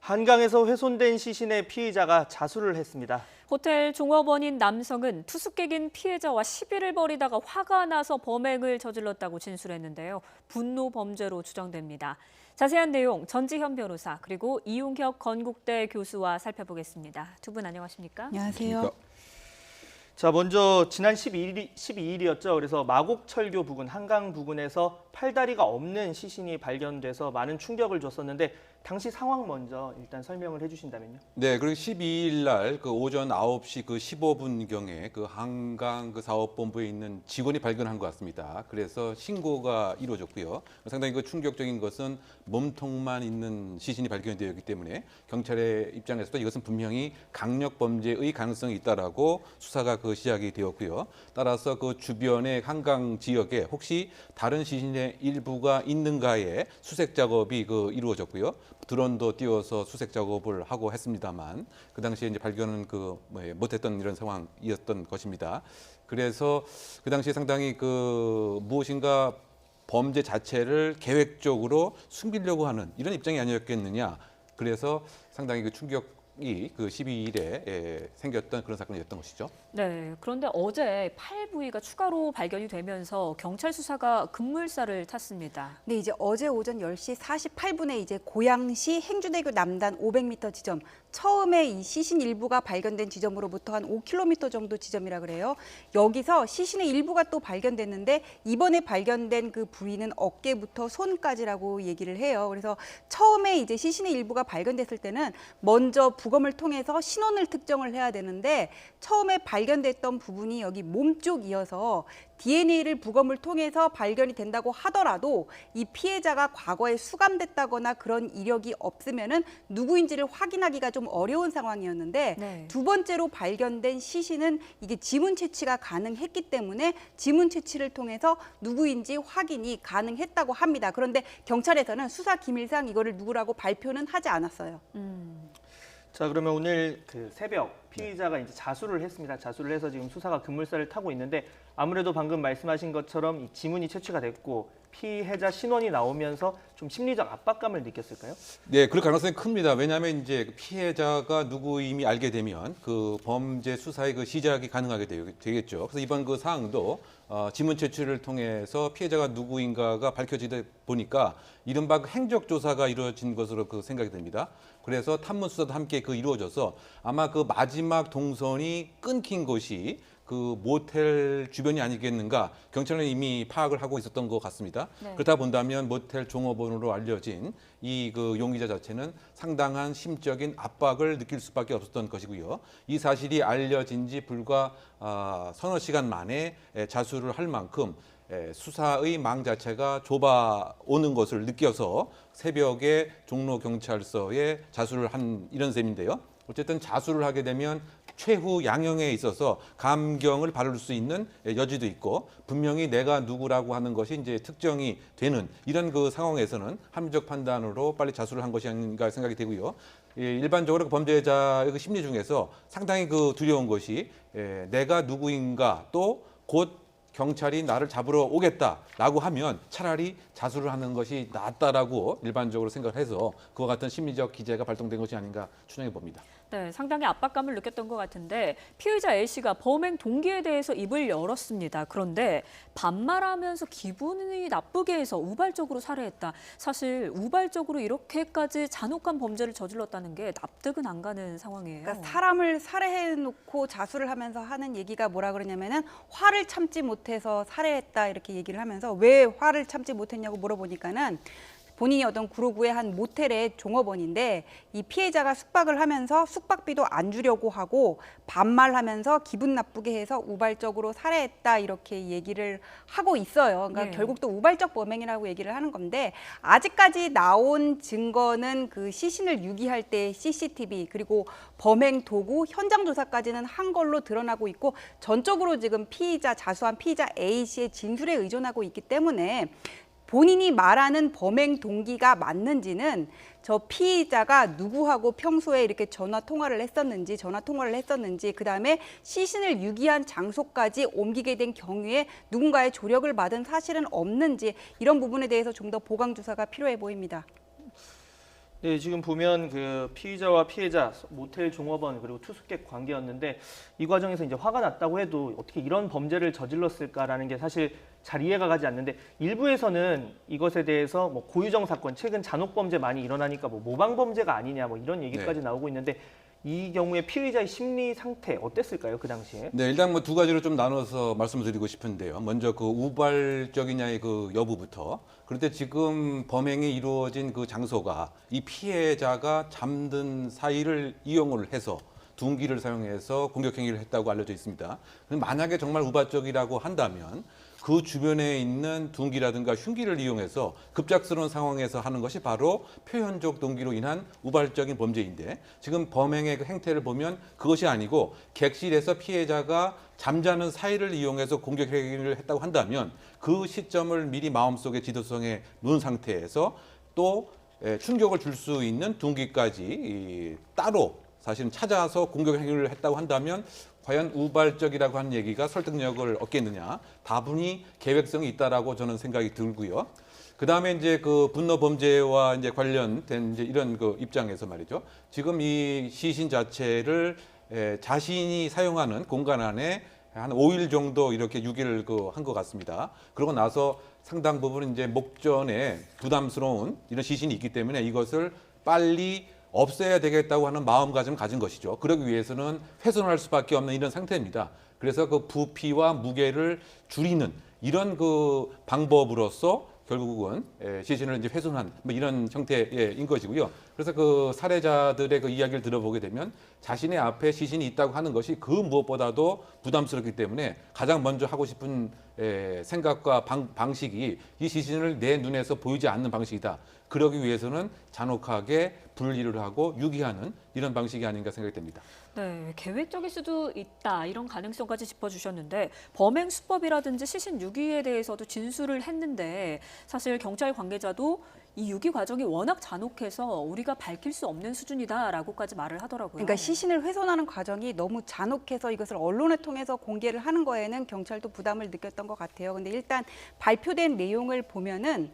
한강에서 훼손된 시신의 피의자가 자수를 했습니다. 호텔 종업원인 남성은 투숙객인 피해자와 시비를 벌이다가 화가 나서 범행을 저질렀다고 진술했는데요. 분노 범죄로 추정됩니다. 자세한 내용 전지현 변호사 그리고 이용혁 건국대 교수와 살펴보겠습니다. 두 분 안녕하십니까? 안녕하세요. 자, 먼저 지난 12일이었죠. 그래서 마곡철교 부근, 한강 부근에서 팔다리가 없는 시신이 발견돼서 많은 충격을 줬었는데 당시 상황 먼저 일단 설명을 해주신다면요. 네, 그리고 12일 날 그 오전 9시 그 15분경에 그 한강 그 사업본부에 있는 직원이 발견한 것 같습니다. 그래서 신고가 이루어졌고요. 상당히 그 충격적인 것은 몸통만 있는 시신이 발견되었기 때문에 경찰의 입장에서도 이것은 분명히 강력 범죄의 가능성이 있다라고 수사가 그 시작이 되었고요. 따라서 그 주변의 한강 지역에 혹시 다른 시신의 일부가 있는가에 수색 작업이 그 이루어졌고요. 드론도 띄워서 수색 작업을 하고 했습니다만 그 당시에 이제 발견은 못했던 이런 상황이었던 것입니다. 그래서 그 당시에 상당히 그 무엇인가 범죄 자체를 계획적으로 숨기려고 하는 이런 입장이 아니었겠느냐. 그래서 상당히 그 충격이 그 12일에 생겼던 그런 사건이었던 것이죠. 네, 그런데 어제 팔 부위가 추가로 발견이 되면서 경찰 수사가 급물살을 탔습니다. 네, 이제 어제 오전 10시 48분에 이제 고양시 행주대교 남단 500m 지점, 처음에 이 시신 일부가 발견된 지점으로부터 한 5km 정도 지점이라 그래요. 여기서 시신의 일부가 또 발견됐는데 이번에 발견된 그 부위는 어깨부터 손까지라고 얘기를 해요. 그래서 처음에 이제 시신의 일부가 발견됐을 때는 먼저 부검을 통해서 신원을 특정을 해야 되는데 처음에 발견됐던 부분이 여기 몸 쪽이어서 DNA를 부검을 통해서 발견이 된다고 하더라도 이 피해자가 과거에 수감됐다거나 그런 이력이 없으면은 누구인지를 확인하기가 좀 어려운 상황이었는데 네. 두 번째로 발견된 시신은 이게 지문 채취가 가능했기 때문에 지문 채취를 통해서 누구인지 확인이 가능했다고 합니다. 그런데 경찰에서는 수사 기밀상 이거를 누구라고 발표는 하지 않았어요. 자, 그러면 오늘 그 새벽 피의자가 이제 자수를 했습니다. 자수를 해서 지금 수사가 급물살을 타고 있는데 아무래도 방금 말씀하신 것처럼 이 지문이 채취가 됐고 피해자 신원이 나오면서 좀 심리적 압박감을 느꼈을까요? 네, 그럴 가능성이 큽니다. 왜냐하면 이제 피해자가 누구임이 알게 되면 그 범죄 수사의 그 시작이 가능하게 되겠죠. 그래서 이번 그 사항도 지문 채취를 통해서 피해자가 누구인가가 밝혀지다 보니까 이른바 그 행적 조사가 이루어진 것으로 그 생각이 됩니다. 그래서 탐문 수사도 함께 그 이루어져서 아마 그 마지막 동선이 끊긴 곳이 그 모텔 주변이 아니겠는가 경찰은 이미 파악을 하고 있었던 것 같습니다. 네. 그렇다 본다면 모텔 종업원으로 알려진 이 그 용의자 자체는 상당한 심적인 압박을 느낄 수밖에 없었던 것이고요. 이 사실이 알려진 지 불과 서너 시간 만에 자수를 할 만큼 수사의 망 자체가 좁아오는 것을 느껴서 새벽에 종로경찰서에 자수를 한 이런 셈인데요. 어쨌든 자수를 하게 되면 최후 양형에 있어서 감경을 바를 수 있는 여지도 있고 분명히 내가 누구라고 하는 것이 이제 특정이 되는 이런 그 상황에서는 합리적 판단으로 빨리 자수를 한 것이 아닌가 생각이 되고요. 일반적으로 그 범죄자의 그 심리 중에서 상당히 그 두려운 것이 내가 누구인가 또 곧 경찰이 나를 잡으러 오겠다라고 하면 차라리 자수를 하는 것이 낫다라고 일반적으로 생각을 해서 그와 같은 심리적 기제가 발동된 것이 아닌가 추정해 봅니다. 네, 상당히 압박감을 느꼈던 것 같은데 피의자 A씨가 범행 동기에 대해서 입을 열었습니다. 그런데 반말하면서 기분이 나쁘게 해서 우발적으로 살해했다. 사실 우발적으로 이렇게까지 잔혹한 범죄를 저질렀다는 게 납득은 안 가는 상황이에요. 그러니까 사람을 살해해놓고 자수를 하면서 하는 얘기가 뭐라 그러냐면은 화를 참지 못해서 살해했다 이렇게 얘기를 하면서 왜 화를 참지 못했냐고 물어보니까는 본인이 어떤 구로구의 한 모텔의 종업원인데 이 피해자가 숙박을 하면서 숙박비도 안 주려고 하고 반말하면서 기분 나쁘게 해서 우발적으로 살해했다 이렇게 얘기를 하고 있어요. 그러니까 네. 결국 또 우발적 범행이라고 얘기를 하는 건데 아직까지 나온 증거는 그 시신을 유기할 때 CCTV 그리고 범행 도구 현장 조사까지는 한 걸로 드러나고 있고 전적으로 지금 자수한 피의자 A씨의 진술에 의존하고 있기 때문에 본인이 말하는 범행 동기가 맞는지는 저 피의자가 누구하고 평소에 이렇게 전화 통화를 했었는지 그다음에 시신을 유기한 장소까지 옮기게 된 경우에 누군가의 조력을 받은 사실은 없는지 이런 부분에 대해서 좀 더 보강 조사가 필요해 보입니다. 네, 지금 보면 그 피의자와 피해자, 모텔 종업원 그리고 투숙객 관계였는데 이 과정에서 이제 화가 났다고 해도 어떻게 이런 범죄를 저질렀을까라는 게 사실 잘 이해가 가지 않는데 일부에서는 이것에 대해서 뭐 고유정 사건, 최근 잔혹 범죄 많이 일어나니까 뭐 모방 범죄가 아니냐 뭐 이런 얘기까지 나오고 있는데 이 경우에 피의자의 심리 상태 어땠을까요, 그 당시에? 네, 일단 뭐 두 가지로 좀 나눠서 말씀드리고 싶은데요. 먼저 그 우발적이냐의 그 여부부터. 그런데 지금 범행이 이루어진 그 장소가 이 피해자가 잠든 사이를 이용을 해서 둔기를 사용해서 공격 행위를 했다고 알려져 있습니다. 그럼 만약에 정말 우발적이라고 한다면 그 주변에 있는 둔기라든가 흉기를 이용해서 급작스러운 상황에서 하는 것이 바로 표현적 동기로 인한 우발적인 범죄인데 지금 범행의 그 행태를 보면 그것이 아니고 객실에서 피해자가 잠자는 사이를 이용해서 공격 행위를 했다고 한다면 그 시점을 미리 마음속에 지도성에 놓은 상태에서 또 충격을 줄 수 있는 둔기까지 따로 사실은 찾아서 공격 행위를 했다고 한다면 과연 우발적이라고 하는 얘기가 설득력을 얻겠느냐? 다분히 계획성이 있다라고 저는 생각이 들고요. 그 다음에 이제 그 분노 범죄와 이제 관련된 이제 이런 그 입장에서 말이죠. 지금 이 시신 자체를 자신이 사용하는 공간 안에 한 5일 정도 이렇게 유기를 한 것 같습니다. 그러고 나서 상당 부분 이제 목전에 부담스러운 이런 시신이 있기 때문에 이것을 빨리 없애야 되겠다고 하는 마음가짐을 가진 것이죠. 그러기 위해서는 훼손할 수밖에 없는 이런 상태입니다. 그래서 그 부피와 무게를 줄이는 이런 그 방법으로서 결국은 시신을 이제 훼손한 뭐 이런 형태인 것이고요. 그래서 그 살해자들의 그 이야기를 들어보게 되면 자신의 앞에 시신이 있다고 하는 것이 그 무엇보다도 부담스럽기 때문에 가장 먼저 하고 싶은 생각과 방식이 이 시신을 내 눈에서 보이지 않는 방식이다. 그러기 위해서는 잔혹하게 분리를 하고 유기하는 이런 방식이 아닌가 생각이 됩니다. 네, 계획적일 수도 있다 이런 가능성까지 짚어주셨는데 범행 수법이라든지 시신 유기에 대해서도 진술을 했는데 사실 경찰 관계자도 이 유기 과정이 워낙 잔혹해서 우리가 밝힐 수 없는 수준이다라고까지 말을 하더라고요. 그러니까 시신을 훼손하는 과정이 너무 잔혹해서 이것을 언론을 통해서 공개를 하는 거에는 경찰도 부담을 느꼈던 것 같아요. 근데 일단 발표된 내용을 보면은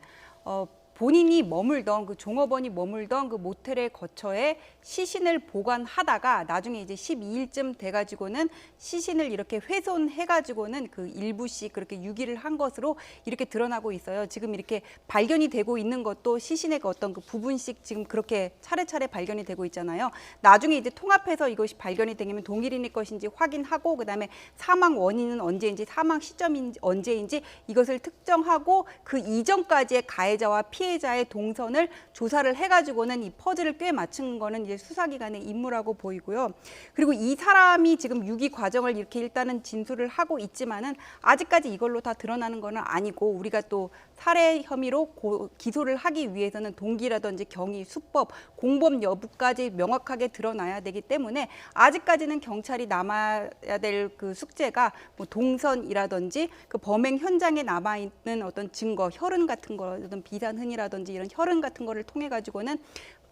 본인이 머물던 그 종업원이 머물던 그 모텔의 거처에 시신을 보관하다가 나중에 이제 12일쯤 돼가지고는 시신을 이렇게 훼손해가지고는 그 일부씩 그렇게 유기를 한 것으로 이렇게 드러나고 있어요. 지금 이렇게 발견이 되고 있는 것도 시신의 그 어떤 그 부분씩 지금 그렇게 차례차례 발견이 되고 있잖아요. 나중에 이제 통합해서 이것이 발견이 되면 동일인의 것인지 확인하고 그다음에 사망 원인은 언제인지 사망 시점이 언제인지 이것을 특정하고 그 이전까지의 가해자와 피해자의 동선을 조사를 해가지고는 이 퍼즐을 꽤 맞춘 거는 이제 수사기관의 임무라고 보이고요. 그리고 이 사람이 지금 유기 과정을 이렇게 일단은 진술을 하고 있지만은 아직까지 이걸로 다 드러나는 거는 아니고 우리가 또 살해 혐의로 기소를 하기 위해서는 동기라든지 경위, 수법, 공범 여부까지 명확하게 드러나야 되기 때문에 아직까지는 경찰이 남아야 될 그 숙제가 뭐 동선이라든지 그 범행 현장에 남아 있는 어떤 증거, 혈흔 같은 거, 어떤 비산흔이라든지 이런 혈흔 같은 거를 통해 가지고는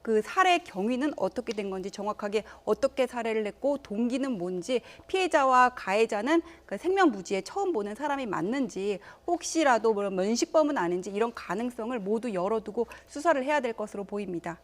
그 살해 경위는 어떻게 된 건지 정확하게 어떻게 살해를 했고 동기는 뭔지 피해자와 가해자는 그 생명부지에 처음 보는 사람이 맞는지 혹시라도 뭐 면식범은 아닌지 이런 가능성을 모두 열어두고 수사를 해야 될 것으로 보입니다.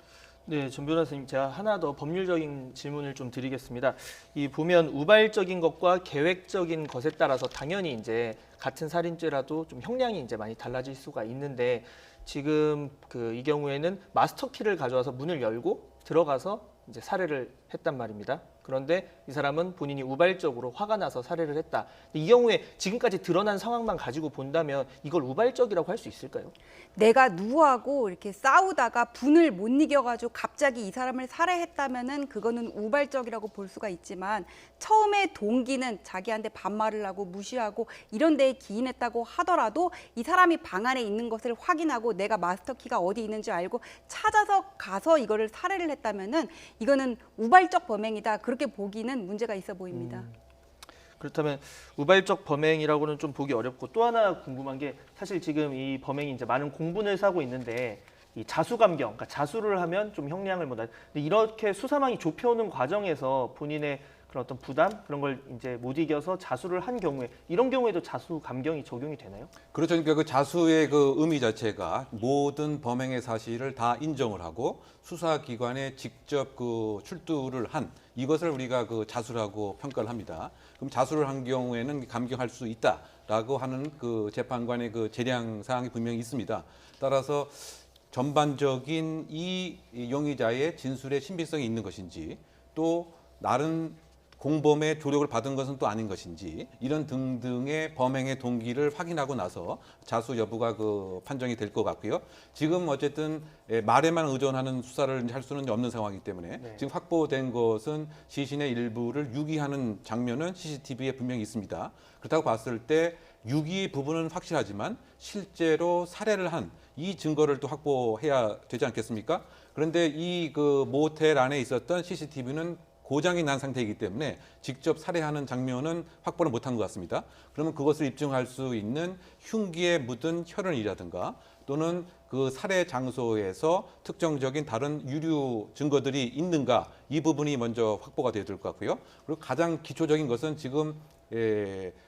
네, 전 변호사님 제가 하나 더 법률적인 질문을 좀 드리겠습니다. 이 보면 우발적인 것과 계획적인 것에 따라서 당연히 이제 같은 살인죄라도 좀 형량이 이제 많이 달라질 수가 있는데 지금 이 경우에는 마스터키를 가져와서 문을 열고 들어가서 이제 살해를 했단 말입니다. 그런데 이 사람은 본인이 우발적으로 화가 나서 살해를 했다. 이 경우에 지금까지 드러난 상황만 가지고 본다면 이걸 우발적이라고 할 수 있을까요? 내가 누구하고 이렇게 싸우다가 분을 못 이겨가지고 갑자기 이 사람을 살해했다면은 그거는 우발적이라고 볼 수가 있지만 처음에 동기는 자기한테 반말을 하고 무시하고 이런 데에 기인했다고 하더라도 이 사람이 방 안에 있는 것을 확인하고 내가 마스터키가 어디 있는지 알고 찾아서 가서 이거를 살해를 했다면은 이거는 우발적 범행이다. 그렇게 보기는 문제가 있어 보입니다. 그렇다면 우발적 범행이라고는 좀 보기 어렵고 또 하나 궁금한 게 사실 지금 이 범행이 이제 많은 공분을 사고 있는데 이 자수감경, 그러니까 자수를 하면 좀 형량을 못 하. 근데 이렇게 수사망이 좁혀오는 과정에서 본인의 그런 어떤 부담 그런 걸 이제 못 이겨서 자수를 한 경우에 이런 경우에도 자수 감경이 적용이 되나요? 그렇죠. 그러니까 그 자수의 그 의미 자체가 모든 범행의 사실을 다 인정을 하고 수사기관에 직접 그 출두를 한 이것을 우리가 그 자수라고 평가를 합니다. 그럼 자수를 한 경우에는 감경할 수 있다라고 하는 그 재판관의 그 재량 사항이 분명히 있습니다. 따라서 전반적인 이 용의자의 진술의 신빙성이 있는 것인지 또 다른 공범의 조력을 받은 것은 또 아닌 것인지 이런 등등의 범행의 동기를 확인하고 나서 자수 여부가 그 판정이 될 것 같고요. 지금 어쨌든 말에만 의존하는 수사를 할 수는 없는 상황이기 때문에 네. 지금 확보된 것은 시신의 일부를 유기하는 장면은 CCTV에 분명히 있습니다. 그렇다고 봤을 때 유기 부분은 확실하지만 실제로 살해를 한 이 증거를 또 확보해야 되지 않겠습니까? 그런데 이 그 모텔 안에 있었던 CCTV는 고장이 난 상태이기 때문에 직접 살해하는 장면은 확보를 못한 것 같습니다. 그러면 그것을 입증할 수 있는 흉기에 묻은 혈흔이라든가 또는 그 살해 장소에서 특정적인 다른 유류 증거들이 있는가 이 부분이 먼저 확보가 돼야 될 것 같고요. 그리고 가장 기초적인 것은 지금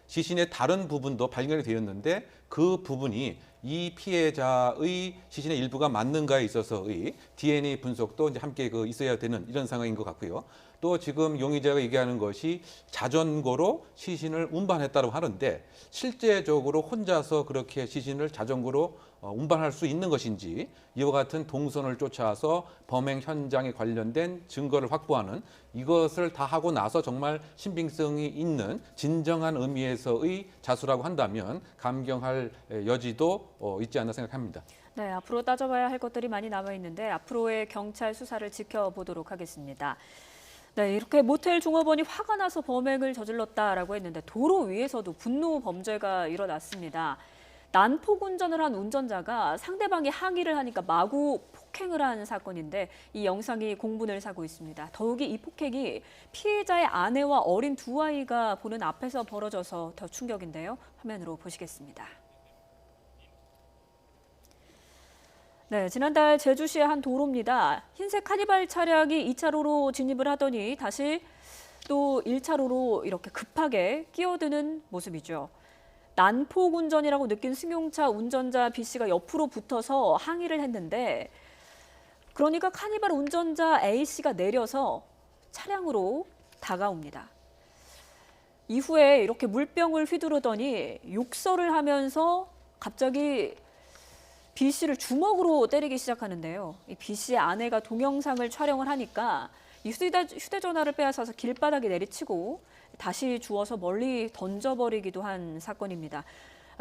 시신의 다른 부분도 발견이 되었는데 그 부분이 이 피해자의 시신의 일부가 맞는가에 있어서의 DNA 분석도 이제 함께 그 있어야 되는 이런 상황인 것 같고요. 또 지금 용의자가 얘기하는 것이 자전거로 시신을 운반했다고 하는데 실제적으로 혼자서 그렇게 시신을 자전거로 운반할 수 있는 것인지 이와 같은 동선을 쫓아서 범행 현장에 관련된 증거를 확보하는 이것을 다 하고 나서 정말 신빙성이 있는 진정한 의미에서의 자수라고 한다면 감경할 여지도 있지 않나 생각합니다. 네, 앞으로 따져봐야 할 것들이 많이 남아 있는데 앞으로의 경찰 수사를 지켜보도록 하겠습니다. 네, 이렇게 모텔 종업원이 화가 나서 범행을 저질렀다라고 했는데 도로 위에서도 분노 범죄가 일어났습니다. 난폭 운전을 한 운전자가 상대방이 항의를 하니까 마구 폭행을 한 사건인데 이 영상이 공분을 사고 있습니다. 더욱이 이 폭행이 피해자의 아내와 어린 두 아이가 보는 앞에서 벌어져서 더 충격인데요. 화면으로 보시겠습니다. 네, 지난달 제주시의 한 도로입니다. 흰색 카니발 차량이 2차로로 진입을 하더니 다시 또 1차로로 이렇게 급하게 끼어드는 모습이죠. 난폭 운전이라고 느낀 승용차 운전자 B씨가 옆으로 붙어서 항의를 했는데 그러니까 카니발 운전자 A씨가 내려서 차량으로 다가옵니다. 이후에 이렇게 물병을 휘두르더니 욕설을 하면서 갑자기 B씨를 주먹으로 때리기 시작하는데요. 이 B씨의 아내가 동영상을 촬영을 하니까 이 휴대전화를 빼앗아서 길바닥에 내리치고 다시 주워서 멀리 던져버리기도 한 사건입니다.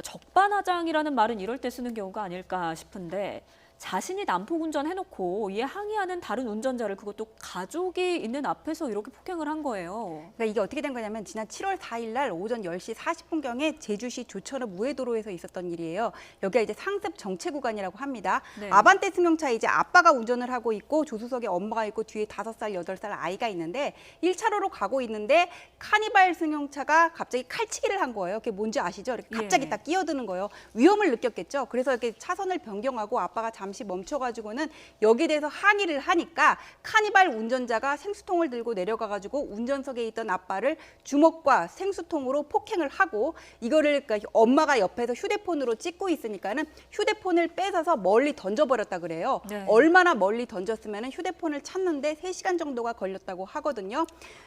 적반하장이라는 말은 이럴 때 쓰는 경우가 아닐까 싶은데 자신이 난폭 운전해놓고 이에 항의하는 다른 운전자를 그것도 가족이 있는 앞에서 이렇게 폭행을 한 거예요. 그러니까 이게 어떻게 된 거냐면 지난 7월 4일 날 오전 10시 40분경에 제주시 조천읍 우회도로에서 있었던 일이에요. 여기가 이제 상습 정체 구간이라고 합니다. 네. 아반떼 승용차에 이제 아빠가 운전을 하고 있고 조수석에 엄마가 있고 뒤에 5살, 8살 아이가 있는데 1차로로 가고 있는데 카니발 승용차가 갑자기 칼치기를 한 거예요. 그게 뭔지 아시죠? 이렇게 갑자기 예. 딱 끼어드는 거예요. 위험을 느꼈겠죠. 그래서 이렇게 차선을 변경하고 아빠가 잠시 멈춰가지고는 여기에 대해서 항의를 하니까 카니발 운전자가 생수통을 들고 내려가가지고 운전석에 있던 아빠를 주먹과 생수통으로 폭행을 하고 이거를 그러니까 엄마가 옆에서 휴대폰으로 찍고 있으니까는 휴대폰을 뺏어서 멀리 던져버렸다 그래요. 네. 얼마나 멀리 던졌으면 휴대폰을 찾는데 3시간 정도가 걸렸다고 하거든요.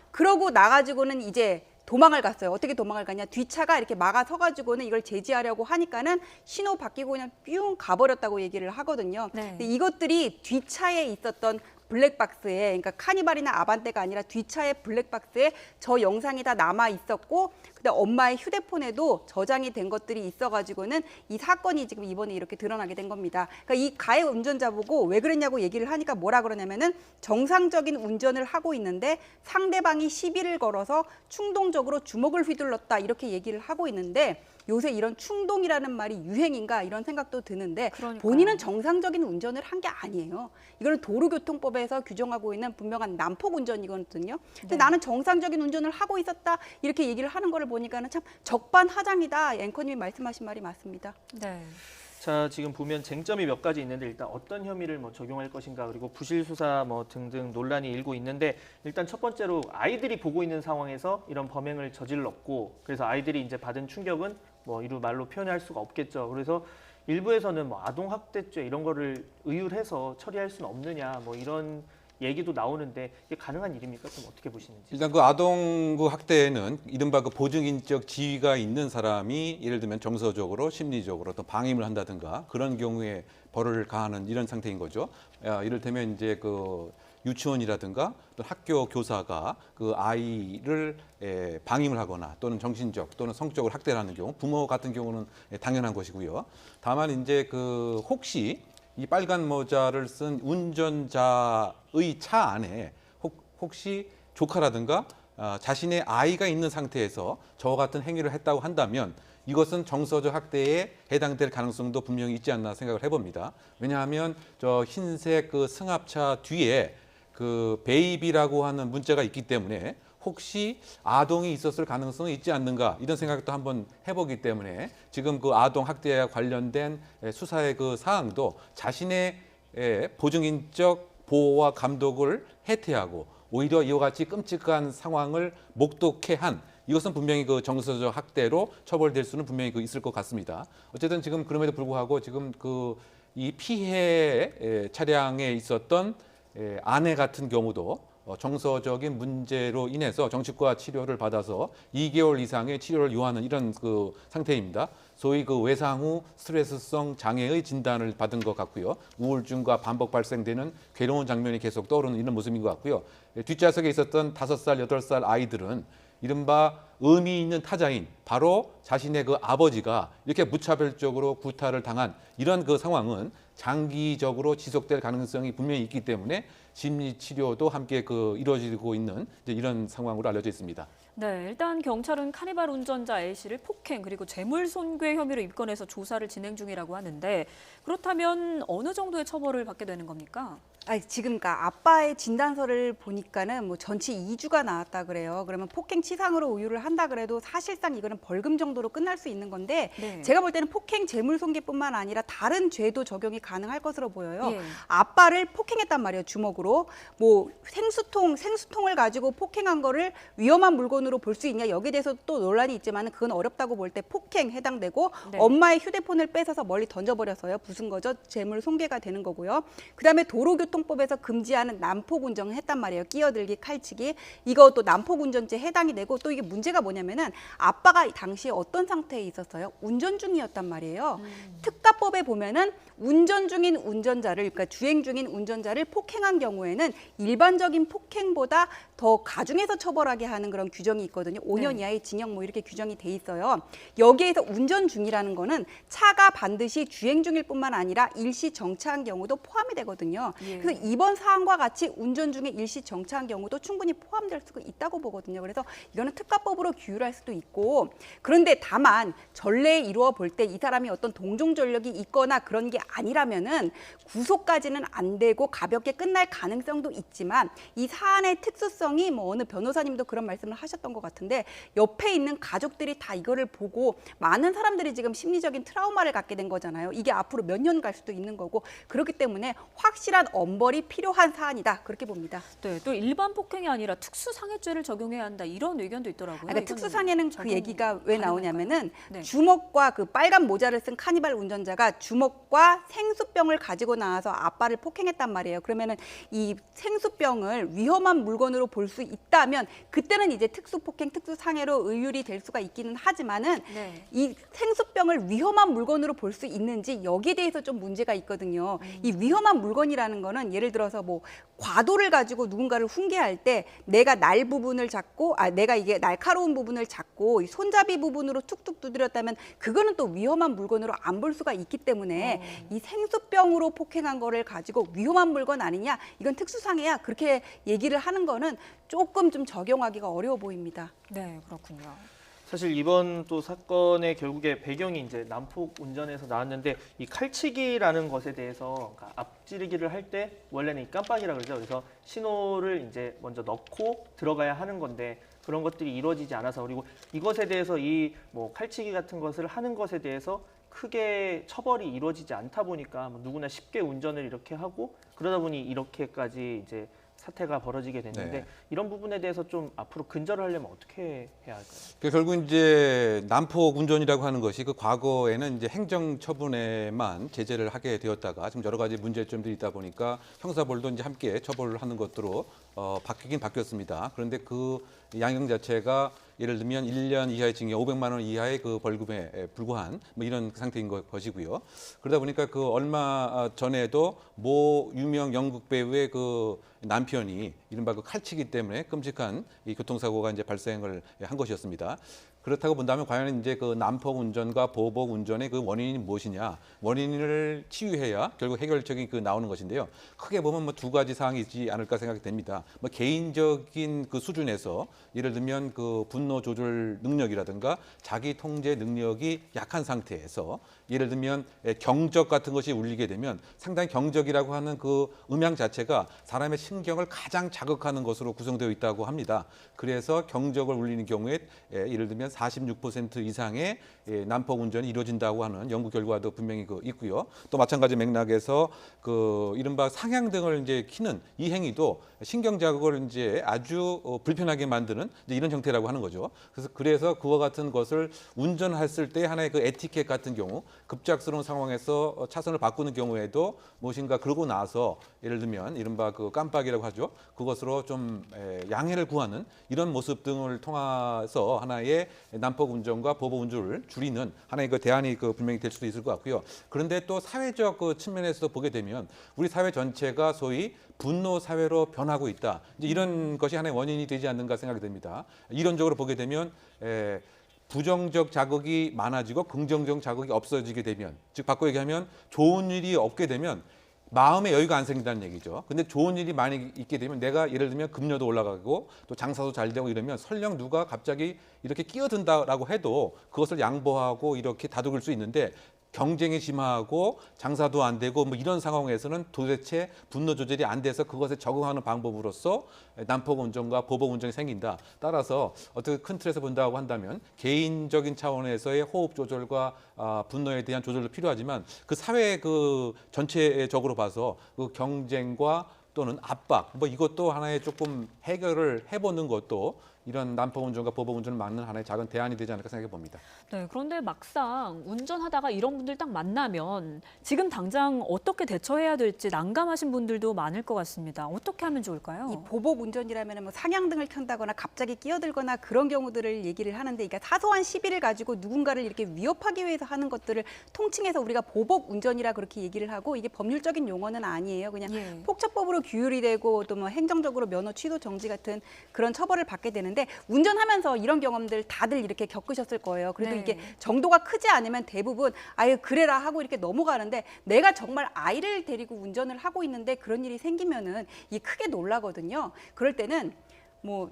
그러고 나가지고는 이제 도망을 갔어요. 어떻게 도망을 가냐? 뒷차가 이렇게 막아서가지고는 이걸 제지하려고 하니까는 신호 바뀌고 그냥 뿅 가버렸다고 얘기를 하거든요. 네. 근데 이것들이 뒷차에 있었던 블랙박스에, 그러니까 카니발이나 아반떼가 아니라 뒷차의 블랙박스에 저 영상이 다 남아 있었고, 근데 엄마의 휴대폰에도 저장이 된 것들이 있어가지고는 이 사건이 지금 이번에 이렇게 드러나게 된 겁니다. 그러니까 이 가해 운전자 보고 왜 그랬냐고 얘기를 하니까 뭐라 그러냐면은 정상적인 운전을 하고 있는데 상대방이 시비를 걸어서 충동적으로 주먹을 휘둘렀다 이렇게 얘기를 하고 있는데 요새 이런 충동이라는 말이 유행인가 이런 생각도 드는데 그러니까요. 본인은 정상적인 운전을 한 게 아니에요. 이거는 도로교통법에서 규정하고 있는 분명한 난폭 운전이거든요. 근데 네. 나는 정상적인 운전을 하고 있었다 이렇게 얘기를 하는 거를 보니까는 참 적반하장이다. 앵커님이 말씀하신 말이 맞습니다. 네. 자, 지금 보면 쟁점이 몇 가지 있는데 일단 어떤 혐의를 뭐 적용할 것인가 그리고 부실 수사 뭐 등등 논란이 일고 있는데 일단 첫 번째로 아이들이 보고 있는 상황에서 이런 범행을 저질렀고 그래서 아이들이 이제 받은 충격은 뭐 이루 말로 표현할 수가 없겠죠. 그래서 일부에서는 뭐 아동 학대죄 이런 거를 의율해서 처리할 수는 없느냐 뭐 이런 얘기도 나오는데 이게 가능한 일입니까? 좀 어떻게 보시는지. 일단 그 아동 그 학대에는 이른바 그 보증인적 지위가 있는 사람이 예를 들면 정서적으로 심리적으로 또 방임을 한다든가 그런 경우에 벌을 가하는 이런 상태인 거죠. 이를테면 이제 그 유치원이라든가 또 학교 교사가 그 아이를 방임을 하거나 또는 정신적 또는 성적으로 학대를 하는 경우 부모 같은 경우는 당연한 것이고요. 다만 이제 그 혹시 이 빨간 모자를 쓴 운전자의 차 안에 혹시 조카라든가 자신의 아이가 있는 상태에서 저와 같은 행위를 했다고 한다면 이것은 정서적 학대에 해당될 가능성도 분명히 있지 않나 생각을 해봅니다. 왜냐하면 저 흰색 그 승합차 뒤에 그 베이비라고 하는 문자가 있기 때문에 혹시 아동이 있었을 가능성이 있지 않는가 이런 생각도 한번 해보기 때문에 지금 그 아동 학대와 관련된 수사의 그 사항도 자신의 보증인적 보호와 감독을 해태하고 오히려 이와 같이 끔찍한 상황을 목독해 한 이것은 분명히 그 정서적 학대로 처벌될 수는 분명히 그 있을 것 같습니다. 어쨌든 지금 그럼에도 불구하고 지금 그 이 피해 차량에 있었던 아내 같은 경우도 정서적인 문제로 인해서 정신과 치료를 받아서 2개월 이상의 치료를 요하는 이런 그 상태입니다. 소위 그 외상 후 스트레스성 장애의 진단을 받은 것 같고요. 우울증과 반복 발생되는 괴로운 장면이 계속 떠오르는 이런 모습인 것 같고요. 뒷좌석에 있었던 5살, 8살 아이들은 이른바 의미 있는 타자인 바로 자신의 그 아버지가 이렇게 무차별적으로 구타를 당한 이런 그 상황은 장기적으로 지속될 가능성이 분명히 있기 때문에 심리 치료도 함께 그 이루어지고 있는 이제 이런 상황으로 알려져 있습니다. 네, 일단 경찰은 카니발 운전자 A씨를 폭행 그리고 재물손괴 혐의로 입건해서 조사를 진행 중이라고 하는데 그렇다면 어느 정도의 처벌을 받게 되는 겁니까? 지금 그러니까 아빠의 진단서를 보니까는 뭐 전치 2주가 나왔다 그래요. 그러면 폭행 치상으로 의유를 한다 그래도 사실상 이거는 벌금 정도로 끝날 수 있는 건데 네. 제가 볼 때는 폭행 재물손괴뿐만 아니라 다른 죄도 적용이 가능할 것으로 보여요. 예. 아빠를 폭행했단 말이에요. 주먹으로. 뭐 생수통을 가지고 폭행한 거를 위험한 물건으로 볼 수 있냐 여기에 대해서 또 논란이 있지만 그건 어렵다고 볼 때 폭행 해당되고 네. 엄마의 휴대폰을 뺏어서 멀리 던져버려서요. 부순 거죠. 재물손괴가 되는 거고요. 그다음에 도로교통법에서 금지하는 난폭 운전을 했단 말이에요. 끼어들기, 칼치기. 이것도 난폭 운전죄에 해당이 되고 또 이게 문제가 뭐냐면은 아빠가 당시에 어떤 상태에 있었어요? 운전 중이었단 말이에요. 특가법에 보면은 운전 중인 운전자를 그러니까 주행 중인 운전자를 폭행한 경우에는 일반적인 폭행보다 더 가중해서 처벌하게 하는 그런 규정이 있거든요. 5년 네. 이하의 징역 뭐 이렇게 규정이 돼 있어요. 여기에서 운전 중이라는 거는 차가 반드시 주행 중일 뿐만 아니라 일시 정차한 경우도 포함이 되거든요. 예. 그래서 이번 사안과 같이 운전 중에 일시 정차한 경우도 충분히 포함될 수가 있다고 보거든요. 그래서 이거는 특가법으로 규율할 수도 있고 그런데 다만 전례에 이루어 볼 때 이 사람이 어떤 동종 전력이 있거나 그런 게 아니라면은 구속까지는 안 되고 가볍게 끝날 가능성도 있지만 이 사안의 특수성이 뭐 어느 변호사님도 그런 말씀을 하셨던 것 같은데 옆에 있는 가족들이 다 이거를 보고 많은 사람들이 지금 심리적인 트라우마를 갖게 된 거잖아요. 이게 앞으로 몇 년 갈 수도 있는 거고 그렇기 때문에 확실한 엄벌이 필요한 사안이다 그렇게 봅니다. 네, 또 일반 폭행이 아니라 특수상해죄를 적용해야 한다 이런 의견도 있더라고요. 그러니까 특수상해는 그 적용 얘기가 왜 나오냐면은 네. 주먹과 그 빨간 모자를 쓴 카니발 운전자가 주먹과 생수병을 가지고 나와서 아빠를 폭행했단 말이에요. 그러면은 이 생수병을 위험한 물건으로 볼 수 있다면 그때는 이제 특수폭행, 특수상해로 의율이 될 수가 있기는 하지만은 네. 이 생수병을 위험한 물건으로 볼 수 있는지 여기에 대해서 좀 문제가 있거든요. 이 위험한 물건이라는 거는 예를 들어서 뭐 과도를 가지고 누군가를 훈계할 때 내가 날 부분을 잡고 내가 이게 날카로운 부분을 잡고 이 손잡이 부분으로 툭툭 두드렸다면 그거는 또 위험한 물건으로 안 볼 수가 있기 때문에 이 생수병으로 폭행한 거를 가지고 위험한 물건 아니냐 이건 특수상해야 그렇게 얘기를 하는 거는 조금 좀 적용하기가 어려워 보입니다. 네, 그렇군요. 사실 이번 또 사건의 결국에 배경이 이제 난폭 운전에서 나왔는데 이 칼치기라는 것에 대해서 그러니까 앞지르기를 할 때 원래는 이 깜빡이라 그러죠. 그래서 신호를 이제 먼저 넣고 들어가야 하는 건데 그런 것들이 이루어지지 않아서 그리고 이것에 대해서 이 뭐 칼치기 같은 것을 하는 것에 대해서 크게 처벌이 이루어지지 않다 보니까 뭐 누구나 쉽게 운전을 이렇게 하고 그러다 보니 이렇게까지 이제 사태가 벌어지게 됐는데 네. 이런 부분에 대해서 좀 앞으로 근절을 하려면 어떻게 해야 할까요? 결국 이제 난폭 운전이라고 하는 것이 그 과거에는 이제 행정 처분에만 제재를 하게 되었다가 지금 여러 가지 문제점들이 있다 보니까 형사벌도 이제 함께 처벌을 하는 것으로 바뀌긴 바뀌었습니다. 그런데 그 양형 자체가 예를 들면 1년 이하의 징역, 500만 원 이하의 그 벌금에 불과한 뭐 이런 상태인 것이고요. 그러다 보니까 그 얼마 전에도 모 유명 연극 배우의 그 남편이 이른바 그 칼치기 때문에 끔찍한 이 교통사고가 이제 발생을 한 것이었습니다. 그렇다고 본다면 과연 이제 그 난폭 운전과 보복 운전의 그 원인이 무엇이냐? 원인을 치유해야 결국 해결책이 그 나오는 것인데요. 크게 보면 뭐 두 가지 사항이 있지 않을까 생각이 됩니다. 뭐 개인적인 그 수준에서 예를 들면 그 분노 조절 능력이라든가 자기 통제 능력이 약한 상태에서 예를 들면 경적 같은 것이 울리게 되면 상당히 경적이라고 하는 그 음향 자체가 사람의 신경을 가장 자극하는 것으로 구성되어 있다고 합니다. 그래서 경적을 울리는 경우에 예를 들면 46% 이상의 난폭 운전이 이루어진다고 하는 연구 결과도 분명히 있고요. 또 마찬가지 맥락에서 그 이른바 상향등을 이제 켜는 이 행위도 신경 자극을 이제 아주 불편하게 만드는 이제 이런 형태라고 하는 거죠. 그래서 그와 같은 것을 운전했을 때 하나의 그 에티켓 같은 경우 급작스러운 상황에서 차선을 바꾸는 경우에도 무엇인가 그러고 나서 예를 들면 이른바 그 깜빡이라고 하죠. 그것으로 좀 양해를 구하는 이런 모습 등을 통해서 하나의 난폭 운전과 보복 운전을 줄이는 하나의 그 대안이 그 분명히 될 수도 있을 것 같고요. 그런데 또 사회적 그 측면에서 보게 되면 우리 사회 전체가 소위 분노 사회로 변하고 있다. 이제 이런 것이 하나의 원인이 되지 않는가 생각이 듭니다. 이론적으로 보게 되면 부정적 자극이 많아지고 긍정적 자극이 없어지게 되면, 즉 바꿔 얘기하면 좋은 일이 없게 되면 마음의 여유가 안 생긴다는 얘기죠. 근데 좋은 일이 많이 있게 되면 내가 예를 들면 급료도 올라가고 또 장사도 잘 되고 이러면 설령 누가 갑자기 이렇게 끼어든다라고 해도 그것을 양보하고 이렇게 다독일 수 있는데 경쟁이 심하고 장사도 안 되고 뭐 이런 상황에서는 도대체 분노 조절이 안 돼서 그것에 적응하는 방법으로서 난폭 운전과 보복 운전이 생긴다. 따라서 어떻게 큰 틀에서 본다고 한다면 개인적인 차원에서의 호흡 조절과 분노에 대한 조절도 필요하지만 그 사회 그 전체적으로 봐서 그 경쟁과 또는 압박 뭐 이것도 하나의 조금 해결을 해보는 것도 이런 난폭 운전과 보복 운전을 막는 하나의 작은 대안이 되지 않을까 생각해 봅니다. 네, 그런데 막상 운전하다가 이런 분들 딱 만나면 지금 당장 어떻게 대처해야 될지 난감하신 분들도 많을 것 같습니다. 어떻게 하면 좋을까요? 이 보복 운전이라면 뭐 상향등을 켠다거나 갑자기 끼어들거나 그런 경우들을 얘기를 하는데, 그러니까 사소한 시비를 가지고 누군가를 이렇게 위협하기 위해서 하는 것들을 통칭해서 우리가 보복 운전이라 그렇게 얘기를 하고, 이게 법률적인 용어는 아니에요. 그냥 예. 폭처법으로 규율이 되고 또 뭐 행정적으로 면허 취소 정지 같은 그런 처벌을 받게 되는데, 운전하면서 이런 경험들 다들 이렇게 겪으셨을 거예요. 그래도 네. 이게 정도가 크지 않으면 대부분 아유 그래라 하고 이렇게 넘어가는데, 내가 정말 아이를 데리고 운전을 하고 있는데 그런 일이 생기면은 이 크게 놀라거든요. 그럴 때는 뭐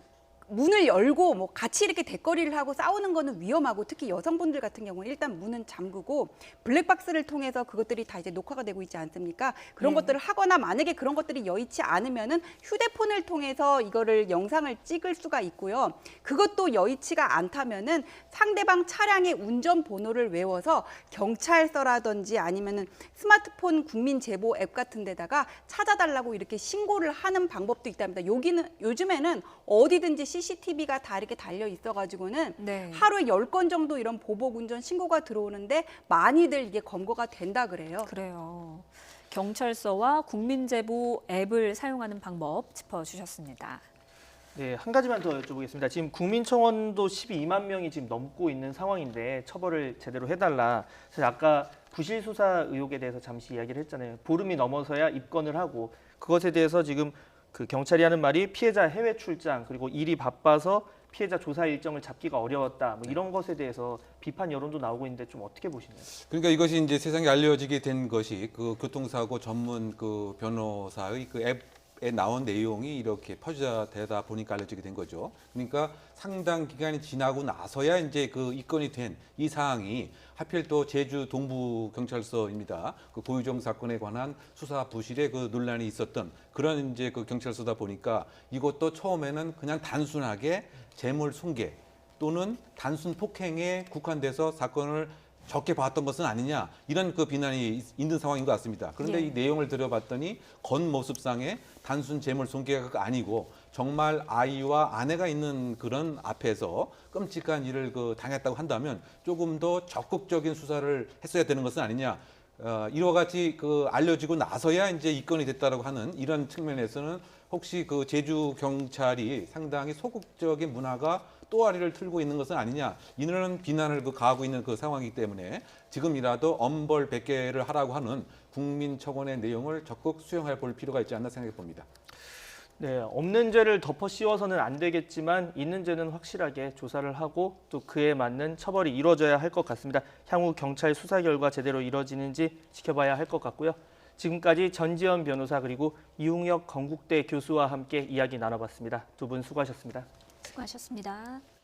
문을 열고 뭐 같이 이렇게 대거리를 하고 싸우는 거는 위험하고, 특히 여성분들 같은 경우는 일단 문은 잠그고 블랙박스를 통해서 그것들이 다 이제 녹화가 되고 있지 않습니까? 그런 네. 것들을 하거나, 만약에 그런 것들이 여의치 않으면은 휴대폰을 통해서 이거를 영상을 찍을 수가 있고요. 그것도 여의치가 않다면은 상대방 차량의 운전 번호를 외워서 경찰서라든지 아니면은 스마트폰 국민 제보 앱 같은 데다가 찾아달라고 이렇게 신고를 하는 방법도 있답니다. 여기는 요즘에는 어디든지 CCTV가 다 이렇게 달려 있어가지고는 네. 하루에 10건 정도 이런 보복 운전 신고가 들어오는데 많이들 이게 검거가 된다 그래요. 그래요. 경찰서와 국민제보 앱을 사용하는 방법 짚어주셨습니다. 네, 한 가지만 더 여쭤보겠습니다. 지금 국민청원도 12만 명이 지금 넘고 있는 상황인데 처벌을 제대로 해달라. 사실 아까 부실 수사 의혹에 대해서 잠시 이야기를 했잖아요. 보름이 넘어서야 입건을 하고, 그것에 대해서 지금 그 경찰이 하는 말이 피해자 해외 출장, 그리고 일이 바빠서 피해자 조사 일정을 잡기가 어려웠다. 뭐 이런 것에 대해서 비판 여론도 나오고 있는데 좀 어떻게 보시나요? 그러니까 이것이 이제 세상에 알려지게 된 것이 그 교통사고 전문 그 변호사의 그 앱에 나온 내용이 이렇게 퍼져되다 보니까 알려지게 된 거죠. 그러니까 상당 기간이 지나고 나서야 이제 그 입건이 된 이 사항이 하필 또 제주 동부경찰서입니다. 그 고유정 사건에 관한 수사 부실에 그 논란이 있었던 그런 이제 그 경찰서다 보니까 이것도 처음에는 그냥 단순하게 재물 손괴 또는 단순 폭행에 국한돼서 사건을 적게 봤던 것은 아니냐 이런 그 비난이 있는 상황인 것 같습니다. 그런데 예. 이 내용을 들여봤더니 겉모습상의 단순 재물 손괴가 아니고 정말 아이와 아내가 있는 그런 앞에서 끔찍한 일을 그 당했다고 한다면 조금 더 적극적인 수사를 했어야 되는 것은 아니냐. 이와 같이 그 알려지고 나서야 이제 입건이 됐다라고 하는 이런 측면에서는 혹시 그 제주 경찰이 상당히 소극적인 문화가 또아리를 틀고 있는 것은 아니냐 이런 비난을 그 가하고 있는 그 상황이기 때문에 지금이라도 엄벌백계를 하라고 하는 국민청원의 내용을 적극 수용해 볼 필요가 있지 않나 생각해 봅니다. 네, 없는 죄를 덮어 씌워서는 안 되겠지만 있는 죄는 확실하게 조사를 하고 또 그에 맞는 처벌이 이루어져야 할 것 같습니다. 향후 경찰 수사 결과 제대로 이루어지는지 지켜봐야 할 것 같고요. 지금까지 전지현 변호사 그리고 이웅혁 건국대 교수와 함께 이야기 나눠봤습니다. 두 분 수고하셨습니다. 수고하셨습니다.